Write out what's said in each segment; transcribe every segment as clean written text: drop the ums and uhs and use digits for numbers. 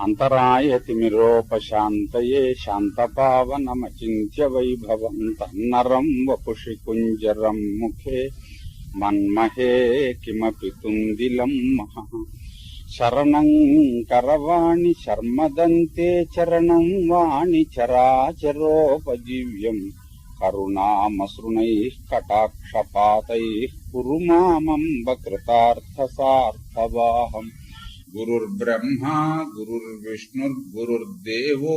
అంతరాయతిమిరోపశాంతయే శాంతపావనమచింత్య వైభవం తన్నరం వపుషి కుంజరం ముఖే మన్మహే కిమపి తుందిలం మహః. శరణం కరవాణి శర్మదంతే చరణం వాణి చరాచరోపజీవ్యం కరుణామసృణైః కటాక్షపాతైః కురు మామంబ కృతార్థసార్థవాహం. గురుర్బ్రహ్మా గురుర్విష్ణుర్గురుర్దేవో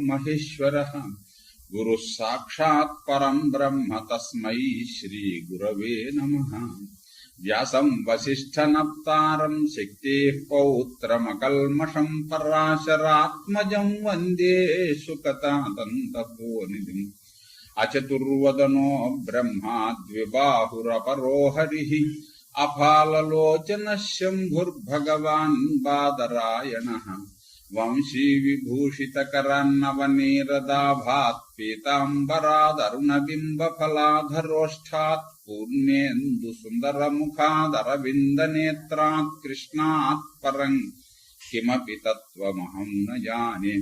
మహేశ్వరః. గురుః సాక్షాత్ పరం బ్రహ్మ తస్మై శ్రీ గురవే నమః. వ్యాసం వసిష్ఠనప్తారం శక్తేః పౌత్రమకల్మషం పరాశరాత్మజం వందే సుకతాతంతపోనిధిం. అచతుర్వదనో బ్రహ్మా ద్విబాహురపరో హరిః. అఫాలలోచన శంభుర్భగవాన్ బాదరాయణః. వంశీ విభూషితకరన్నవనీరదాభాత్ పీతాంబరాదరుణబింబఫలాధరోష్ఠాత్ పూర్ణేందు సుందరముఖాదరవిందనేత్రాత్ కృష్ణాత్ పరం కిమపి తత్వమహం న జానే.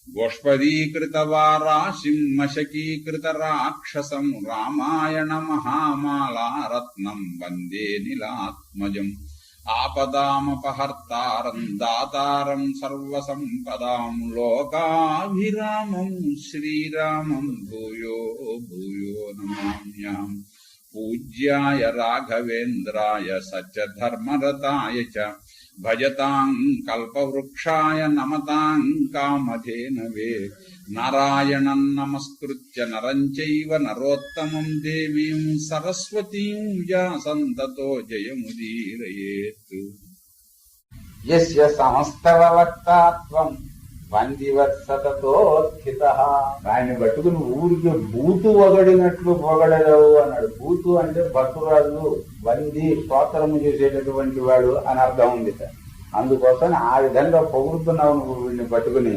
గోష్పదీకృతవారాశిం మశకీకృతరాక్షసం రామాయణ మహామాలారత్నం వందే నీలాత్మజం. ఆపదామపహర్తారం దాతారం సర్వసంపదాం లోకాభిరామం శ్రీరామం భూయో భూయో నమామ్యాం. పూజ్యాయ రాఘవేంద్రాయ సత్యధర్మరతాయ చ భజతాం కల్పవృక్షాయ నమతాం కామధేనవే. నారాయణం నమస్కృత్య నరం చైవ నరోత్తమం దేవీం సరస్వతీం వ్యాసం తతో జయముదీరయేత్. యస్య సమస్తవక్తాత్వం వందివత్సతతోత్థితః. ఆయన్ని పట్టుకుని ఊరికి బూతు పొగడినట్లు పొగడదవు అన్నాడు. బూతు అంటే భక్తురాజు, వంది స్తోత్రము చేసేటటువంటి వాడు అని అర్థం ఉంది. అందుకోసం ఆ విధంగా పొగుడుతున్నావు నువ్వు వీడిని పట్టుకుని.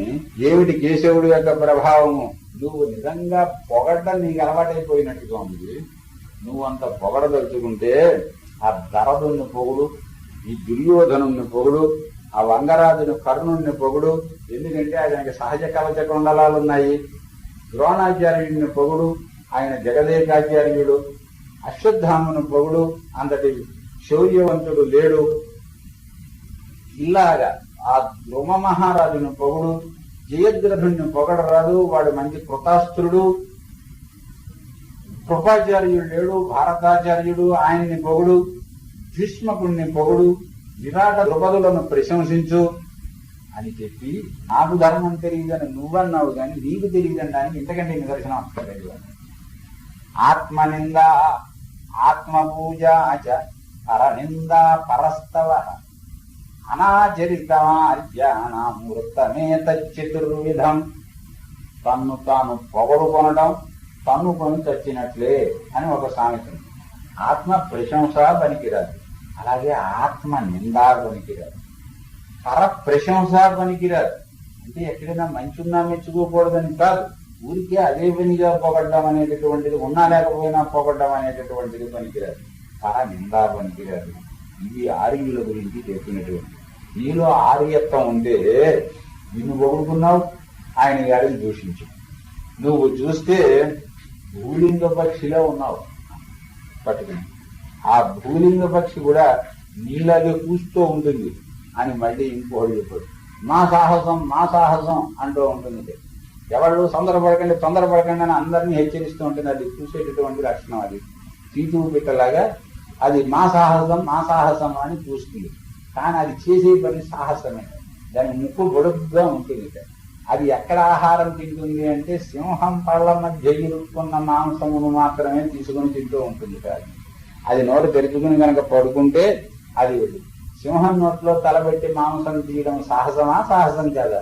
ఏమిటి కేశవుడి యొక్క ప్రభావము? నువ్వు నిజంగా పొగడ్డం నీకు అలవాటైపోయినట్టుగా ఉంది. నువ్వు అంత పొగడదలుచుకుంటే ఆ దరదుని పొగుడు, ఈ దుర్యోధనుని పొగుడు, ఆ వంగరాజుని కర్ణుని పొగుడు. ఎందుకంటే ఆయనకి సహజ కవచ కుండలాలున్నాయి. ద్రోణాచార్యుడిని పొగుడు, ఆయన జగదేకాచార్యుడు. అశ్వత్థాముని పొగుడు, అంతటి శౌర్యవంతుడు లేడు. ఇలాగా ఆ ద్రుమ మహారాజుని పొగుడు. జయద్రథుణ్ణి పొగడరాదు, వాడు మంచి కృతాస్త్రుడు. కృపాచార్యుడు లేడు, భారతాచార్యుడు, ఆయన్ని పొగుడు. భీష్మకుణ్ణి పొగుడు. విరాట ద్రుపదులను ప్రశంసించు అని చెప్పి, నాకు ధర్మం తెలియదని నువ్వన్నావు కానీ నీకు తెలియదనడానికి ఇంతకంటే నిదర్శనం అక్కర్లేదు. ఆత్మనింద ఆత్మపూజ పరనింద పరస్తవ అనాచరితమార్యానాం వృత్తమేతచ్చతుర్విధం. తన్ను తాను పొగడుకొనడం తన్ను కొని చచ్చినట్లే అని ఒక సామెత. ఆత్మ ప్రశంస పనికిరాదు, అలాగే ఆత్మ నిందా పనికిరాదు, పర ప్రశంస పనికిరాదు. అంటే ఎక్కడైనా మంచి ఉన్నా మెచ్చుకోకూడదని కాదు, ఊరికే అదే పనిగా పొగడ్డం అనేటటువంటిది, ఉన్నా లేకపోయినా పొగడ్డం అనేటటువంటిది పనికిరాదు. పర నిందా పనికిరాదు. ఇవి ఆర్యుల గురించి చెప్పినటువంటి. నీలో ఆర్యత్వం ఉంటే నిన్ను పొగుడుకున్నావు, ఆయన గారిని దూషించు. నువ్వు చూస్తే భూలింగ పక్షిలో ఉన్నావు పట్టుకుని. ఆ భూలింగ పక్షి కూడా నీలాగే కూస్తూ ఉంటుంది అని మళ్ళీ ఇంకోటి చెప్పాడు. మా సాహసం అంటూ ఉంటుంది. ఎవరు తొందరపడకండి అని అందరినీ హెచ్చరిస్తూ ఉంటుంది. అది చూసేటటువంటి లక్షణం. అది తీతువు పిట్టలాగా అది మా సాహసం అని చూస్తుంది. కానీ అది చేసే పని సాహసమే. దాని ముక్కు గొడుగ్గా ఉంటుంది. అది ఎక్కడ ఆహారం తింటుంది అంటే సింహం పళ్ళ మధ్య ఇరుక్కున్న మాంసమును మాత్రమే తీసుకుని తింటూ ఉంటుంది. అది నోరు తెరుచుకుని కనుక పడుకుంటే అది సింహం నోట్లో తలబెట్టి మాంసం తీయడం సాహసం కాదా?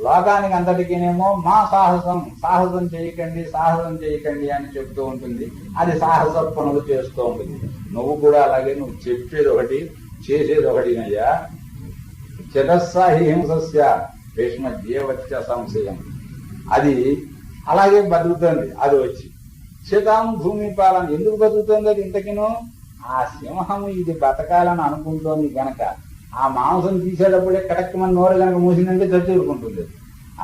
లోకానికి అంతటికినేమో మా సాహసం చేయకండి అని చెప్తూ ఉంటుంది. అది సాహస పనులు చేస్తూ ఉంటుంది. నువ్వు కూడా అలాగే, నువ్వు చెప్పేది ఒకటి చేసేది ఒకటినయ్యా. చతస్సాహి హింసస్య భీష్మ జీవచ్చ సంశయం. అది అలాగే బతుకుతుంది. అది వచ్చి శతాం భూమి పాలన ఎందుకు బతుకుతుంది? అది ఇంతకినో ఆ సింహము ఇది బతకాలని అనుకుంటోంది గనక ఆ మాంసం తీసేటప్పుడే కరెక్ట్మని నోరు కనుక మూసిందంటే చచ్చుకుంటుంది.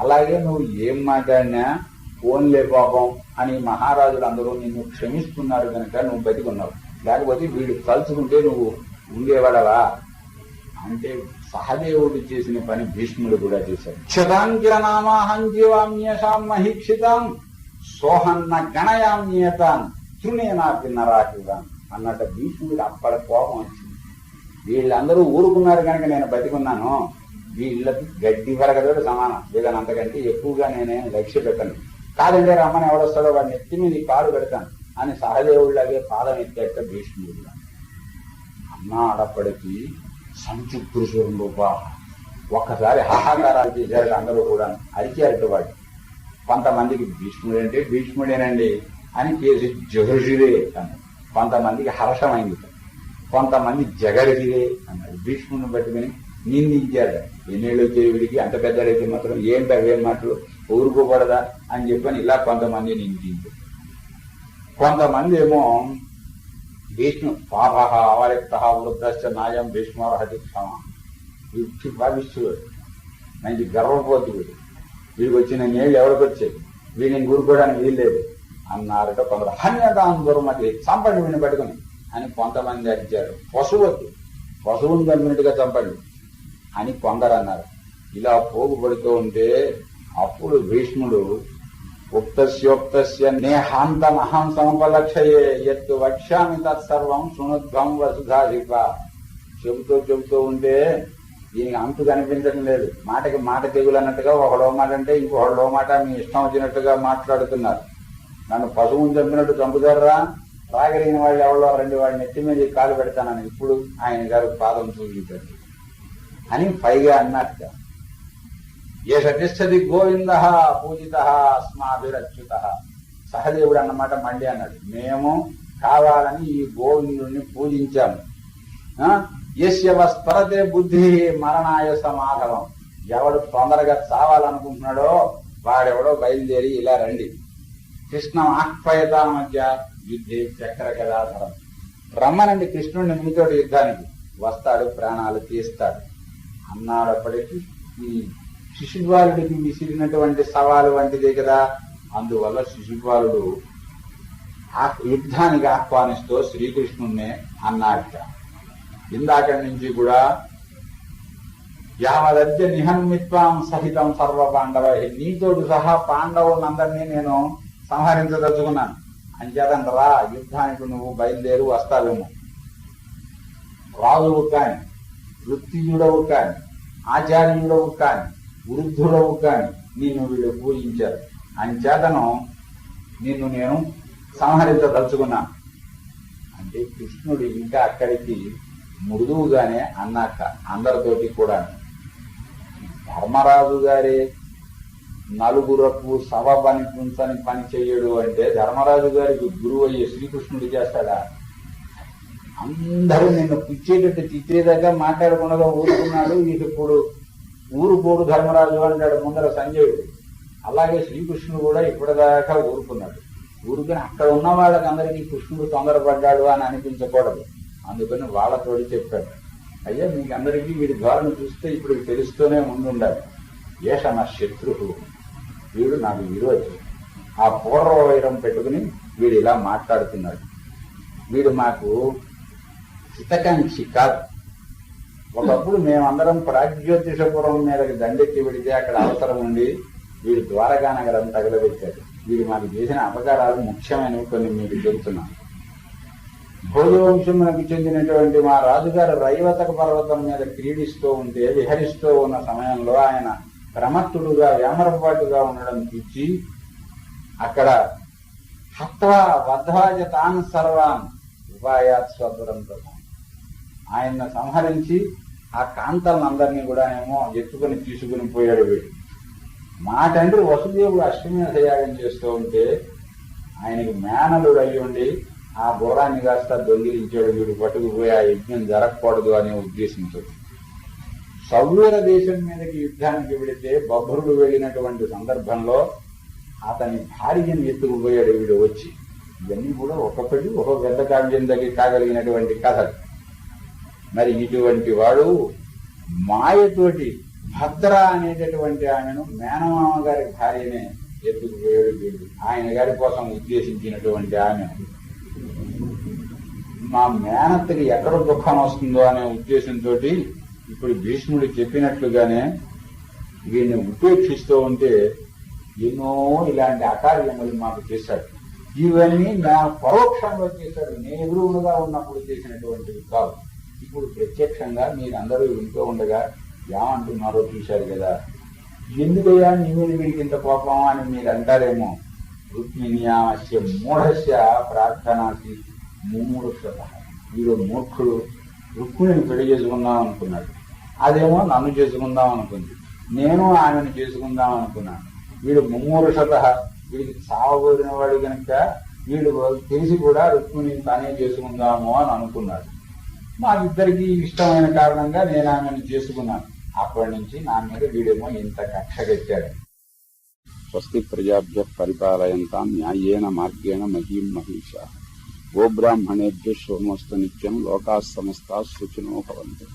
అలాగే నువ్వు ఏం మాట్లాడినా ఫోన్లే పాపం అని మహారాజులు అందరూ నిన్ను క్షమిస్తున్నారు కనుక నువ్వు బతికున్నావు. లేకపోతే వీడు తలుచుకుంటే నువ్వు ఉండేవాడవా అంటే సహదేవుడు చేసిన పని భీష్ముడు కూడా చేశాడు. క్షతాంకిరనామాహం జీవామ్యేషాం మహీక్షితాం సోహన్న గణయామ్యేతాన్ తృణేనాపి నరాకిరాన్ అన్నట్ట భీష్ముడికి అప్పటి కోపం వచ్చింది. వీళ్ళందరూ ఊరుకున్నారు కనుక నేను బతికున్నాను, వీళ్ళకి గడ్డి వరగదోడు సమానం, లేదని అంతకంటే ఎక్కువగా నేనేం లక్ష్య పెట్టను. కాదంటే రమ్మని ఎవడొస్తాడో వాడిని ఎత్తి మీద కాలు పెడతాను అని సహదేవుడిలాగే పాదం ఎత్తేట భీష్ముడు అన్నాడప్పటికీ సంచుకృషుడు రూప ఒక్కసారి హాహాకారాలు చేశారు. అందరూ కూడా అరిచారట వాడు. కొంతమందికి భీష్ముడంటే భీష్ముడేనండి అని కేసి జహర్షుడే అన్నాడు. కొంతమందికి హర్షమైంది, కొంతమంది జగర్షిదే అన్నాడు. భీష్ముడిని పట్టుకుని నిందించాడు. ఎన్నేళ్ళు వచ్చే వీడికి అంత పెద్దడైతే మాత్రం ఏంటి అవేం మాటలు ఊరుకోకూడదా అని చెప్పని ఇలా కొంతమంది నిందించారు. కొంతమంది ఏమో భీష్ము పాప అవరిక్త వృద్ధశ్చ నాయం భీష్మర్హతి క్షమ వీడికి భావిస్తున్నాడు. మంచి గర్వపోతు వీడికి వచ్చిన నీళ్ళు ఎవరికి వచ్చేది, వీడిని ఊరుకోవడానికి వీల్లేదు అన్నారట కొందరు. హన్యదాంబురమతి చంపండి వీడిని పట్టుకుని అని కొంతమంది అడిచారు. పశువుని చంపినట్టుగా చంపండి అని కొందరు అన్నారు. ఇలా పోగుపడుతూ ఉంటే అప్పుడు భీష్ముడు ఉక్తస్యోక్తస్య నేహాంతమహం సముపలక్షయే ఎత్తు వక్ష్యామి తత్సర్వం శృణుధ్వం వసుధాధిప చెబుతూ ఉంటే దీనికి అంతు కనిపించడం లేదు. మాటకి మాట తెగులు అన్నట్టుగా ఒకడో మాట అంటే ఇంకొకడో మాట మీ ఇష్టం వచ్చినట్టుగా మాట్లాడుతున్నారు. నన్ను పశువుని చంపినట్టు చంపుతారా, తాగలిగిన వాళ్ళు ఎవరో రెండు వాడిని నెత్తి మీద కాలు పెడతానని ఇప్పుడు ఆయన గారు పాదం చూపించారు అని పైగా అన్నట్టుగా. ఏష తిష్టది గోవింద పూజిత అస్మాభిరచ్యుత సహదేవుడు అన్నమాట మళ్ళీ అన్నాడు. మేము కావాలని ఈ గోవిందుడిని పూజించాము. యస్య వస్పరతే బుద్ధి మరణాయ సమాధవం ఎవడు తొందరగా చావాలనుకుంటున్నాడో వాడెవడో బయలుదేరి ఇలా రండి. కృష్ణం ఆహ్వయత మధ్య యుద్ధే చక్ర గదాధరం రమ్మనండి, కృష్ణుడిని మీతో యుద్ధానికి వస్తాడు, ప్రాణాలు తీస్తాడు అన్నాడప్పటికీ ఈ శిశుపాలుడికి విసిరినటువంటి సవాలు వంటిదే కదా. అందువల్ల శిశుపాలుడు ఆ యుద్ధానికి ఆహ్వానిస్తూ శ్రీకృష్ణుణ్ణే అన్నాడట. ఇందాక నుంచి కూడా యావదద్య నిహన్మిత్వాం సహితం సర్వ పాండవ నీతోడు సహా పాండవులందరినీ నేను సంహరించదలుచుకున్నాను. అంచేతంటరా యుద్ధానికి నువ్వు బయలుదేరి వస్తావేమో. రాజువు కాని, వృత్తియుడవు కాని, ఆచార్యుడవు కాని, వృద్ధుడవు కాని నిన్ను వీళ్ళు పూజించారు. అంచేతను నిన్ను నేను సంహరించదలుచుకున్నాను అంటే కృష్ణుడు ఇంకా అక్కడికి మృదువుగానే అన్నాక అందరితోటి కూడా ధర్మరాజు గారే నలుగురకు సభ పనిపించని పని చెయ్యడు అంటే ధర్మరాజు గారికి గురువు అయ్యే శ్రీకృష్ణుడు చేస్తాడా? అందరూ నిన్ను పిచ్చేటట్టు తిట్టేదాకా మాట్లాడకుండా ఊరుకున్నాడు. ఇప్పుడు ఊరుకోడు ధర్మరాజు అంటాడు ముందర సంజయుడు. అలాగే శ్రీకృష్ణుడు కూడా ఇప్పటిదాకా ఊరుకున్నాడు. ఊరుకుని అక్కడ ఉన్న వాళ్ళకి అందరికీ కృష్ణుడు తొందరపడ్డాడు అని అనిపించకూడదు. అందుకని వాళ్ళతోడి చెప్పాడు, అయ్యా మీకు అందరికీ వీడి ధోరణి చూస్తే ఇప్పుడు తెలుస్తూనే ఉండాలి. ఏష నా శత్రువు, వీడు నాకు విరోధి. ఆ పూర్వ వైరం పెట్టుకుని వీడు ఇలా మాట్లాడుతున్నాడు. వీడు మాకు హితకాంక్షి కాదు. ఒకప్పుడు మేమందరం ప్రాగ్జ్యోతిషపురం మీదకి దండెత్తి వెడితే అక్కడ అవసరం ఉండి వీడు ద్వారకా నగరం తగలబెట్టాడు. వీడు మాకు చేసిన అపకారాలు ముఖ్యమైనవి కొన్ని మీకు చెబుతున్నాం. భోజవంశమునకు చెందినటువంటి మా రాజుగారు రైవతక పర్వతం మీద క్రీడిస్తూ ఉంటే విహరిస్తూ ఉన్న సమయంలో ఆయన ప్రమత్తుడుగా వ్యామరపాటుగా ఉండడం చూచి అక్కడ హత్వా వధ్వాజ తాన్ సర్వాన్ ఉపాయాత్ స్వదురంతో ఆయన్ని సంహరించి ఆ కాంతలందరినీ కూడా ఏమో ఎత్తుకుని తీసుకుని పోయాడు వీడు. మా తండ్రి వసుదేవుడు అశ్వమేధ యాగం చేస్తూ ఉంటే ఆయనకి మేనలుడు అయ్యి ఉండి ఆ గుర్రాన్ని కాస్త దొంగిలించాడు. వీడు పట్టుకుపోయి ఆ యజ్ఞం జరగకూడదు అనే ఉద్దేశంతో సౌర దేశం మీదకి యుద్ధానికి వెళితే బభ్రుడు వెళ్ళినటువంటి సందర్భంలో అతని భార్యను ఎత్తుకుపోయాడు వీడు వచ్చి. ఇవన్నీ కూడా ఒక్కొక్కటి ఒక్కొక్క పెద్ద కావ్యం దగ్గర కాగలిగినటువంటి కథలు. మరి ఇటువంటి వాడు మాయతోటి భద్ర అనేటటువంటి ఆమెను మేనమామ గారి భార్యనే ఎత్తుకుపోయాడు వీడు. ఆయన గారి కోసం ఉద్దేశించినటువంటి ఆమె మా మేనత్తకి ఎక్కడ దుఃఖం వస్తుందో అనే ఉద్దేశంతో ఇప్పుడు భీష్ముడు చెప్పినట్లుగానే వీడిని ఉపేక్షిస్తూ ఉంటే ఎన్నో ఇలాంటి అకార్యములు మాకు చేశాడు. ఇవన్నీ నా పరోక్షంగా చేశాడు, నేను ఎదురుగా ఉన్నప్పుడు చేసినటువంటివి కాదు. ఇప్పుడు ప్రత్యక్షంగా మీరందరూ వింటూ ఉండగా ఏమంటున్నారో చూశారు కదా. ఎందుకయ్యా నీ మీద వీడికి ఇంత కోపం అని మీరు అంటారేమో. రుక్మిణ్యాస్య మూఢస్య ప్రార్థనాసి ముమూఢత. వీడు మూర్ఖుడు, రుక్మిణిని పెళ్లి చేసుకుందాం అనుకున్నాడు, అదేమో నన్ను చేసుకుందాం అనుకుంది, నేను ఆమెను చేసుకుందాం అనుకున్నాను. వీడు ముమూఢత, వీడికి చావబోదిన వాడు కనుక వీడు తెలిసి కూడా రుక్మిణిని తానే చేసుకుందాము అని అనుకున్నాడు. మాకిద్దరికి ఇష్టమైన కారణంగా నేను ఆమెను చేసుకున్నాను. అప్పటి నుంచి నా మీద వీడేమో ఇంత కక్ష కట్టాడు. స్వస్తి ప్రజాభ్య పరిపాలయంతాం న్యాయేన మార్గేణ మహీం మహిషా. గోబ్రాహ్మణేభ్య శోమస్తు నిత్యం. లోకాః సమస్తాః సుఖినో భవంతు.